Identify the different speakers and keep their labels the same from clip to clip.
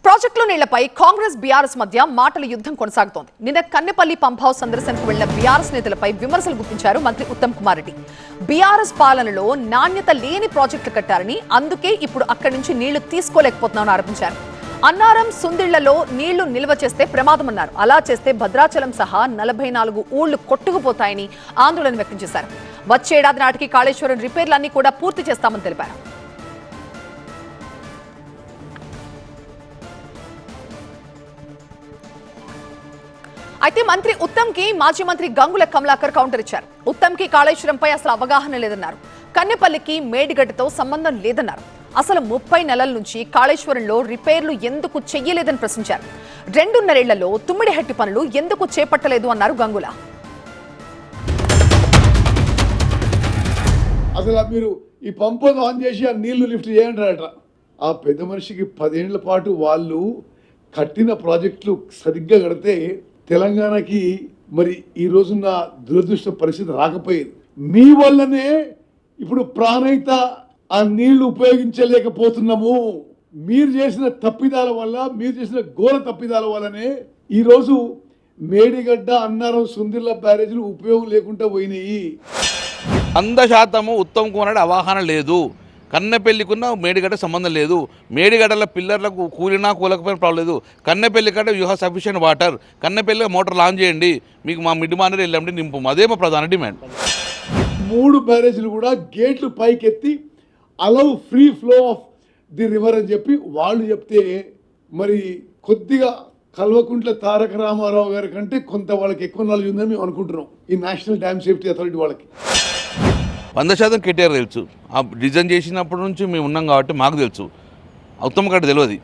Speaker 1: ప్రాజెక్టుల నీళ్లపై కాంగ్రెస్ బీఆర్ఎస్ మధ్య మాటల యుద్ధం కొనసాగుతోంది. నిన్న కన్నెపల్లి పంప్ హౌస్ సందర్శనకు వెళ్లిన బీఆర్ఎస్ నేతలపై విమర్శలు గుప్పించారు మంత్రి ఉత్తమ్ కుమార్ రెడ్డి. బీఆర్ఎస్ పాలనలో నాణ్యత లేని ప్రాజెక్టులు కట్టారని, అందుకే ఇప్పుడు అక్కడి నుంచి నీళ్లు తీసుకోలేకపోతున్నామని ఆరోపించారు. అన్నారం సుందిళ్లలో నీళ్లు నిల్వ చేస్తే ప్రమాదమన్నారు. అలా చేస్తే భద్రాచలం సహా 44 ఊళ్లు కొట్టుకుపోతాయని ఆందోళన వ్యక్తం చేశారు. వచ్చే ఏడాది నాటికి కాళేశ్వరం రిపేర్లన్నీ కూడా పూర్తి చేస్తామని తెలిపారు. అయితే మంత్రి ఉత్తమ్ కి మాజీ మంత్రి గంగుల కమలాకర్ కౌంటర్ ఇచ్చారు. ఉత్తమ్ కి కాళేశ్వరంపై అసలు అవగాహన లేదన్నారు. కన్నెపల్లికి మేడిగడ్డతో సంబంధం లేదన్నారు. అసలు 30 నెలల నుంచి కాళేశ్వరంలో రిపేర్లు ఎందుకు చెయ్యలేదని ప్రశ్నించారు. 2.5 ఏళ్లలో తుమ్మిడిహెట్టి పనులు ఎందుకు చేపట్టలేదు అన్నారు గంగుల.
Speaker 2: అసలు మీరు ఈ పంపు ఆన్ చేసి ఆ నీళ్లు లిఫ్ట్ చేయంటారట. ఆ పెద్ద మనిషికి 10 ఏళ్ల పాటు వాళ్ళు కట్టిన ప్రాజెక్టులు సరిగ్గా కడితే తెలంగాణకి మరి ఈ రోజున్న దురదృష్ట పరిస్థితి రాకపోయేది. మీ వల్లనే ఇప్పుడు ప్రాణహిత ఆ నీళ్లు ఉపయోగించలేకపోతున్నాము. మీరు చేసిన తప్పిదాల వల్ల, మీరు చేసిన ఘోర తప్పిదాల వల్లనే ఈరోజు మేడిగడ్డ, అన్నారం, సుందిర్ల బ్యారేజీలు ఉపయోగం లేకుండా పోయినాయి.
Speaker 3: 100% ఉత్తమ్ కుమార్ అవగాహన లేదు. కన్నెపల్లికున్న మేడిగడ్డ సంబంధం లేదు. మేడిగడ్డల పిల్లర్లకు కూలినా కూలకపోయినా ప్రాబ్లం లేదు. కన్నెపల్లి కంటే you have sufficient water. Kannepalli motor launch చేయండి, మీకు మా మిడ్ మానేరు వెళ్ళండి నింపు. అదే మా ప్రధాన డిమాండ్.
Speaker 2: 3 బ్యారేజీలు కూడా గేట్లు పైకెత్తి allow free flow of the river అని చెప్పి వాళ్ళు చెప్తే మరి కొద్దిగా కల్వకుంట్ల తారక రామారావు గారి కంటే కొంత వాళ్ళకి ఎక్కువ నాలెడ్జ్ ఉందని మేము అనుకుంటున్నాం. ఈ నేషనల్ డ్యామ్ సేఫ్టీ అథారిటీ వాళ్ళకి
Speaker 3: 100% కేటీఆర్ తెలుసు. ఆ డిజైన్ చేసినప్పటి నుంచి మేము ఉన్నాం కాబట్టి మాకు తెలుసు. ఉత్తమ్ గడ్డ తెలియదు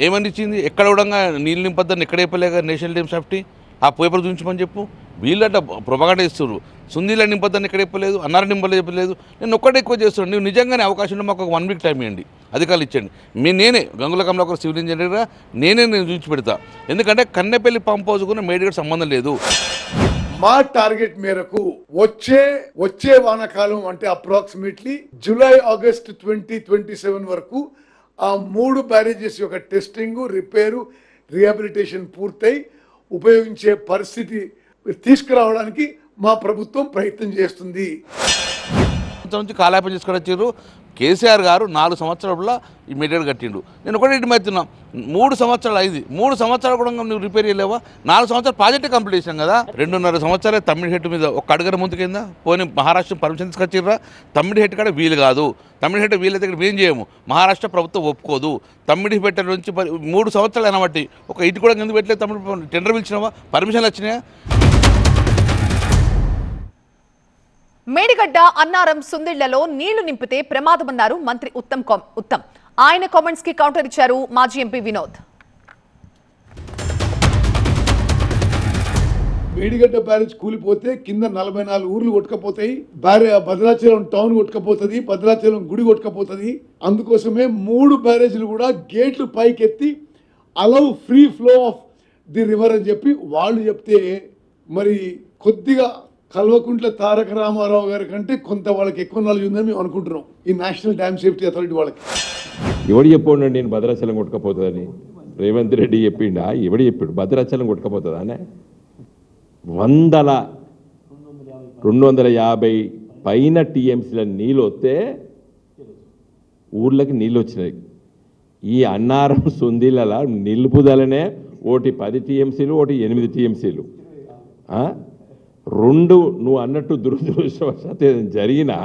Speaker 3: ఏమని ఇచ్చింది. ఎక్కడ కూడా నీళ్ళు నింపద్దని ఎక్కడ చెప్పలేక నేషనల్ డ్యామ్ సేఫ్టీ ఆ పేపర్ చూపించమని చెప్పు. వీళ్ళంట ప్రొపగండా ఇస్తున్నారు. సుందీల నింపద్దని ఎక్కడ చెప్పలేదు, అన్నారు నింపలే చెప్పలేదు. నేను ఒక్కటే ఎక్కువ చేస్తున్నాను. నువ్వు నిజంగానే అవకాశం ఉంటే మాకు 1 వీక్ టైం ఇవ్వండి, అధికారులు ఇచ్చండి. నేనే గంగుల కమలాకర్ సివిల్ ఇంజనీర్గా నేను చూసి పెడతా. ఎందుకంటే కన్నెపల్లి పంప్ హౌస్ కూడా మేడిగడ్డ సంబంధం లేదు.
Speaker 2: మా టార్గెట్ మేరకు వచ్చే వానాకాలం అంటే అప్రాక్సిమేట్లీ జూలై ఆగస్ట్ 2027 వరకు ఆ 3 బ్యారేజెస్ యొక్క టెస్టింగ్, రిపేరు, రిహాబిలిటేషన్ పూర్తయి ఉపయోగించే పరిస్థితి తీసుకురావడానికి మా ప్రభుత్వం ప్రయత్నం చేస్తుంది.
Speaker 3: నుంచి కాలాపం చేసుకొని వచ్చారు. కేసీఆర్ గారు 4 సంవత్సరాల ఈ మెటీరియల్ కట్టిండు. నేను ఒకటి డిమాండ్ 3 సంవత్సరాలు అయింది. 3 సంవత్సరాలు కూడా నువ్వు రిపేర్ చేయలేవా? 4 సంవత్సరాలు ప్రాజెక్ట్ కంప్లీట్ చేసాం కదా. 2.5 సంవత్సరాలు తమ్మిడిహెట్టు మీద ఒక అడుగున ముందుకిందా పోనీ మహారాష్ట్ర పర్మిషన్ తీసుకొచ్చిర్రా. తమ్మిడిహెట్టు కూడా వీలు కాదు. తమ్మిడిహెట్టు వీలైతే ఇక్కడ మేము చేయము. మహారాష్ట్ర ప్రభుత్వం ఒప్పుకోదు. తమ్మిడిహెట్టు నుంచి 3 సంవత్సరాలు అనబట్టి ఒక ఇటు కూడా ఎందుకు పెట్టలేదు? తమ్మిడి టెండర్ పిలిచినావా? పర్మిషన్లు వచ్చినాయా?
Speaker 1: మేడిగడ్డ, అన్నారం, సుందిళ్లలో నీళ్లు నింపితే ప్రమాదమన్నారు మంత్రి ఉత్తమ్. ఆయన కామెంట్స్ కి కౌంటర్ ఇచ్చారు మాజీ ఎంపీ వినోద్.
Speaker 2: మేడిగడ్డ బ్యారేజ్ కూలిపోతే కింద 44 ఊర్లు కొట్టుకపోతాయి. భద్రాచలం టౌన్ కొట్టుకపోతుంది, భద్రాచలం గుడి కొట్టుకపోతుంది. అందుకోసమే 3 బ్యారేజీలు కూడా గేట్లు పైకెత్తి allow free flow of the river అని చెప్పి వాళ్ళు చెప్తే మరి కొద్దిగా కల్వకుంట్ల తారక రామారావు గారి కంటే కొంత వాళ్ళకి ఎక్కువ నాలెడ్జ్ ఉందని మేము అనుకుంటున్నాం. ఈ నేషనల్ డ్యామ్ సేఫ్టీ అథారిటీ వాళ్ళకి
Speaker 4: ఎవడు చెప్పండి నేను భద్రాచలం కొట్టుకపోతుందని? రేవంత్ రెడ్డి చెప్పిండా? ఎవడు చెప్పాడు భద్రాచలం కొట్టుకపోతుందా? 250 పైన టీఎంసీల నీళ్ళు వస్తే ఊర్లకి నీళ్ళు వచ్చినాయి. ఈ అన్నారం సుందిల నిలుపుదలనే ఒకటి 10 టీఎంసీలు, ఒకటి 8 టీఎంసీలు. 2 నువ్వు అన్నట్టు దురదృష్టవశాత్తు జరిగినా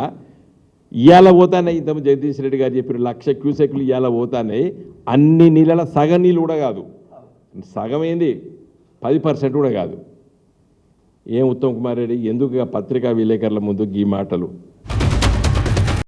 Speaker 4: ఇవాళ పోతాయి. ఇంతకు జగదీష్ రెడ్డి గారు చెప్పారు 1,00,000 క్యూసెక్లు ఇవాళ పోతాయి. అన్ని నీళ్ళ సగం నీళ్ళు కూడా కాదు, సగం ఏంది 10% కూడా కాదు. ఏం ఉత్తమ్ కుమార్ రెడ్డి ఎందుకు పత్రికా విలేకరుల ముందు ఈ మాటలు?